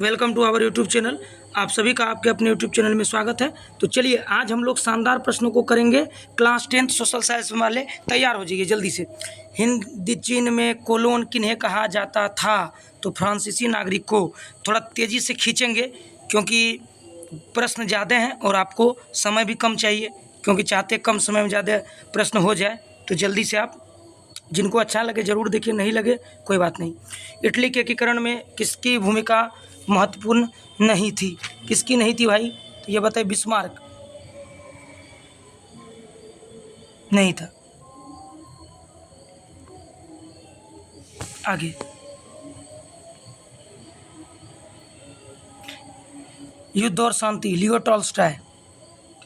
Welcome to our YouTube channel. आप सभी का आपके अपने यूट्यूब चैनल में स्वागत है। तो चलिए आज हम लोग शानदार प्रश्नों को करेंगे। क्लास 10 सोशल साइंस वाले तैयार हो जाइए जल्दी से। हिंद चीन में कोलोन किन्हें कहा जाता था? तो फ्रांसीसी नागरिक को। थोड़ा तेज़ी से खींचेंगे क्योंकि प्रश्न ज़्यादा हैं और आपको समय भी कम चाहिए, क्योंकि चाहते कम समय में ज़्यादा प्रश्न हो जाए। तो जल्दी से आप, जिनको अच्छा लगे ज़रूर देखिए, नहीं लगे कोई बात नहीं। इटली के एकीकरण में किसकी भूमिका महत्वपूर्ण नहीं थी? किसकी नहीं थी भाई? तो ये बताइए। बिस्मार्क नहीं था। आगे, युद्ध और शांति, लियो टॉल्स्टॉय।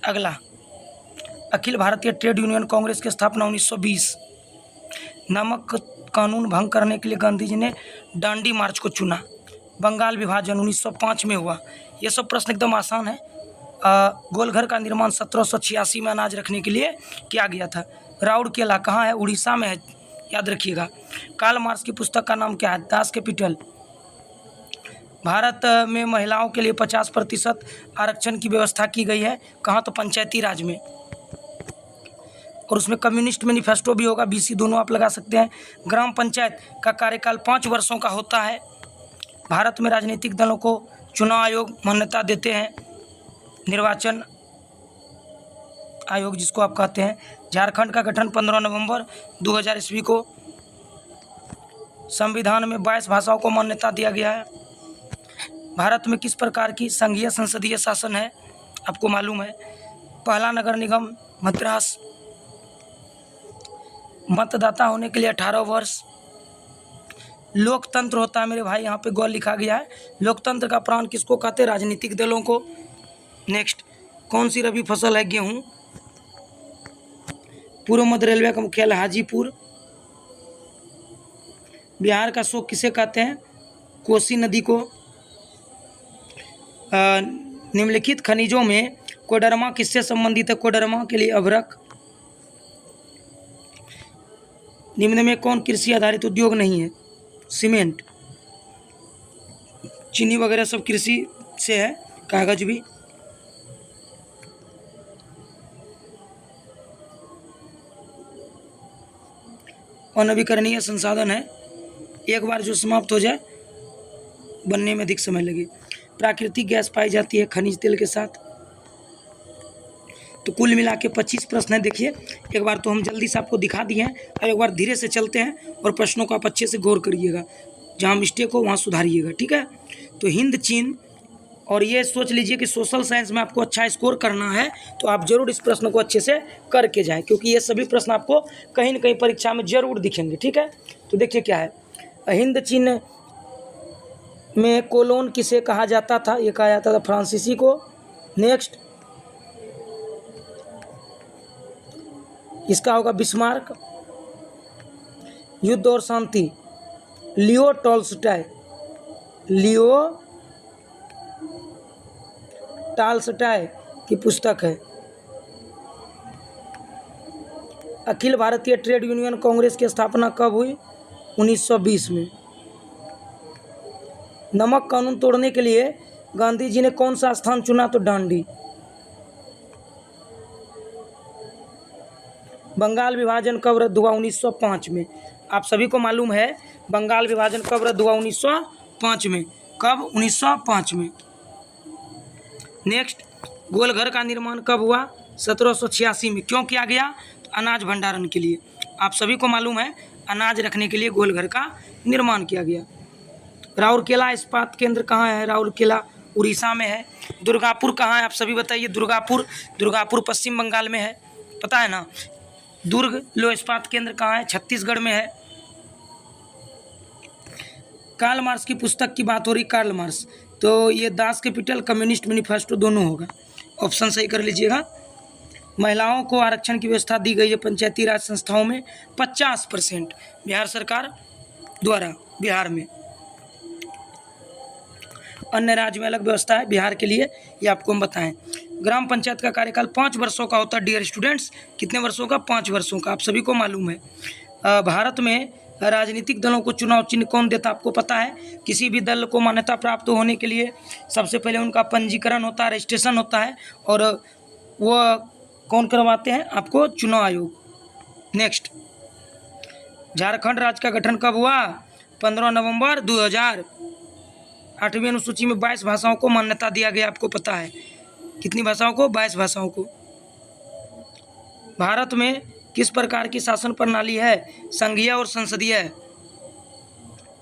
अगला, अखिल भारतीय ट्रेड यूनियन कांग्रेस की स्थापना 1920। नमक कानून भंग करने के लिए गांधी जी ने डांडी मार्च को चुना। बंगाल विभाजन 1905 में हुआ। ये सब प्रश्न एकदम आसान है। गोलघर का निर्माण 1786 में अनाज रखने के लिए किया गया था। राउर केला कहाँ है? उड़ीसा में है, याद रखिएगा। कार्ल मार्क्स की पुस्तक का नाम क्या है? Das Kapital. भारत में महिलाओं के लिए 50% आरक्षण की व्यवस्था की गई है। कहाँ? तो पंचायती राज में। और उसमें कम्युनिस्ट मैनिफेस्टो भी होगा। बीसी दोनों आप लगा सकते हैं। ग्राम पंचायत का कार्यकाल 5 वर्षों का होता है। भारत में राजनीतिक दलों को चुनाव आयोग मान्यता देते हैं। निर्वाचन आयोग जिसको आप कहते हैं। झारखंड का गठन 15 नवंबर 2000 ईस्वी को। संविधान में 22 भाषाओं को मान्यता दिया गया है। भारत में किस प्रकार की संघीय संसदीय शासन है? आपको मालूम है। पहला नगर निगम मद्रास। मतदाता होने के लिए 18 वर्ष। लोकतंत्र होता है मेरे भाई, यहाँ पे गौर लिखा गया है। लोकतंत्र का प्राण किसको कहते हैं? राजनीतिक दलों को। नेक्स्ट, कौन सी रबी फसल है? गेहूं। पूर्व मध्य रेलवे का मुख्यालय हाजीपुर। बिहार का शोक किसे कहते हैं? कोसी नदी को। निम्नलिखित खनिजों में कोडरमा किससे संबंधित है? कोडरमा के लिए अभ्रक। निम्न में कौन कृषि आधारित उद्योग नहीं है? सीमेंट। चीनी वगैरह सब कृषि से है। कागज भी। अनवीकरणीय संसाधन है, एक बार जो समाप्त हो जाए बनने में अधिक समय लगे। प्राकृतिक गैस पाई जाती है खनिज तेल के साथ। तो कुल मिला के 25 प्रश्न है। देखिए, एक बार तो हम जल्दी से आपको दिखा दिए हैं, और एक बार धीरे से चलते हैं और प्रश्नों को आप अच्छे से गौर करिएगा। जहाँ मिस्टेक हो वहाँ सुधारिएगा, ठीक है। तो हिंद चीन, और ये सोच लीजिए कि सोशल साइंस में आपको अच्छा स्कोर करना है तो आप जरूर इस प्रश्न को अच्छे से करके जाएं, क्योंकि ये सभी प्रश्न आपको कहीं न कहीं परीक्षा में जरूर दिखेंगे, ठीक है। तो देखिए क्या है। हिंद चीन में कोलोन किसे कहा जाता था? ये कहा जाता था फ्रांसीसी को। नेक्स्ट, इसका होगा बिस्मार्क। युद्ध और शांति, लियो टॉल्स्टॉय। लियो टॉल्स्टॉय की पुस्तक है। अखिल भारतीय ट्रेड यूनियन कांग्रेस की स्थापना कब हुई? 1920 में। नमक कानून तोड़ने के लिए गांधी जी ने कौन सा स्थान चुना? तो डांडी। बंगाल विभाजन कब रद्द हुआ? 1905 में। आप सभी को मालूम है बंगाल विभाजन कब रद्द हुआ? 1905 में। कब? 1905 में। नेक्स्ट, गोलघर का निर्माण कब हुआ? 1786 में। क्यों किया गया? तो अनाज भंडारण के लिए। आप सभी को मालूम है अनाज रखने के लिए गोलघर का निर्माण किया गया। राउरकेला इस्पात केंद्र कहाँ है? राउरकेला उड़ीसा में है। दुर्गापुर कहाँ है? आप सभी बताइए। दुर्गापुर पश्चिम बंगाल में है, पता है ना। दुर्ग लो इस्पात केंद्र कहाँ है? छत्तीसगढ़ में है। कार्ल मार्क्स की पुस्तक की बात हो रही। कार्ल मार्क्स, तो ये दास कैपिटल, कम्युनिस्ट मैनिफेस्टो दोनों होगा। ऑप्शन सही कर लीजिएगा। महिलाओं को आरक्षण की व्यवस्था दी गई है पंचायती राज संस्थाओं में 50% बिहार सरकार द्वारा। बिहार में, अन्य राज्य में अलग व्यवस्था है, बिहार के लिए ये आपको हम बताएं। ग्राम पंचायत का कार्यकाल 5 वर्षों का होता है डियर स्टूडेंट्स। कितने वर्षों का? 5 वर्षों का। आप सभी को मालूम है। भारत में राजनीतिक दलों को चुनाव चिन्ह कौन देता आपको पता है। किसी भी दल को मान्यता प्राप्त होने के लिए सबसे पहले उनका पंजीकरण होता है, रजिस्ट्रेशन होता है, और वो कौन करवाते हैं आपको, चुनाव आयोग। नेक्स्ट, झारखंड राज्य का गठन कब हुआ, 15 नवंबर 2000। 8वीं अनुसूची में 22 भाषाओं को मान्यता दिया गया, आपको पता है। कितनी भाषाओं को, 22 भाषाओं को। भारत में किस प्रकार की शासन प्रणाली है, संघीय और संसदीय।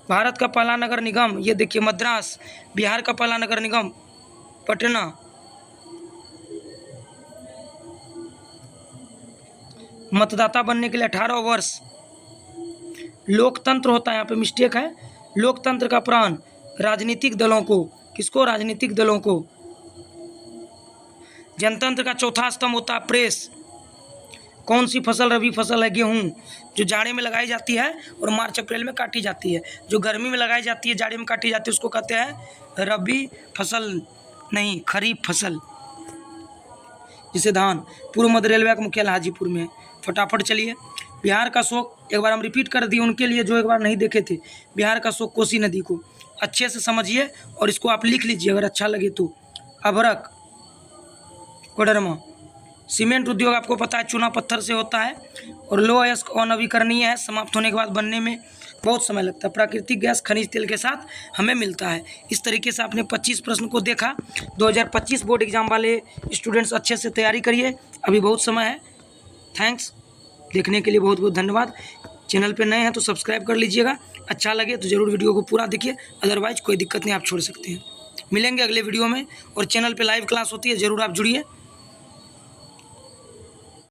भारत का पहला नगर निगम, ये देखिए मद्रास। बिहार का पहला नगर निगम पटना। मतदाता बनने के लिए 18 वर्ष। लोकतंत्र होता है, यहाँ पे मिस्टेक है। लोकतंत्र का प्राण राजनीतिक दलों को, किसको, राजनीतिक दलों को। जनतंत्र का चौथा स्तंभ होता है प्रेस। कौन सी फसल रबी फसल है, गेहूँ, जो जाड़े में लगाई जाती है और मार्च अप्रैल में काटी जाती है। जो गर्मी में लगाई जाती है, जाड़े में काटी जाती है, उसको कहते हैं रबी फसल, नहीं खरीफ फसल। जिसे धान। पूर्व मध्य रेलवे का मुख्यालय हाजीपुर में है। फटाफट चलिए। बिहार का शोक, एक बार हम रिपीट कर दिए उनके लिए जो एक बार नहीं देखे थे। बिहार का शोक कोसी नदी को अच्छे से समझिए और इसको आप लिख लीजिए अगर अच्छा लगे तो। अभरक, कोडरमा। सीमेंट उद्योग आपको पता है चूना पत्थर से होता है और लो अयस्क अनवीकरणीय है, समाप्त होने के बाद बनने में बहुत समय लगता है। प्राकृतिक गैस खनिज तेल के साथ हमें मिलता है। इस तरीके से आपने 25 प्रश्न को देखा। 2025 बोर्ड एग्जाम वाले स्टूडेंट्स अच्छे से तैयारी करिए, अभी बहुत समय है। थैंक्स, देखने के लिए बहुत बहुत धन्यवाद। चैनल पे नए हैं तो सब्सक्राइब कर लीजिएगा। अच्छा लगे तो ज़रूर वीडियो को पूरा देखिए, अदरवाइज कोई दिक्कत नहीं, आप छोड़ सकते हैं। मिलेंगे अगले वीडियो में, और चैनल पे लाइव क्लास होती है, ज़रूर आप जुड़िए।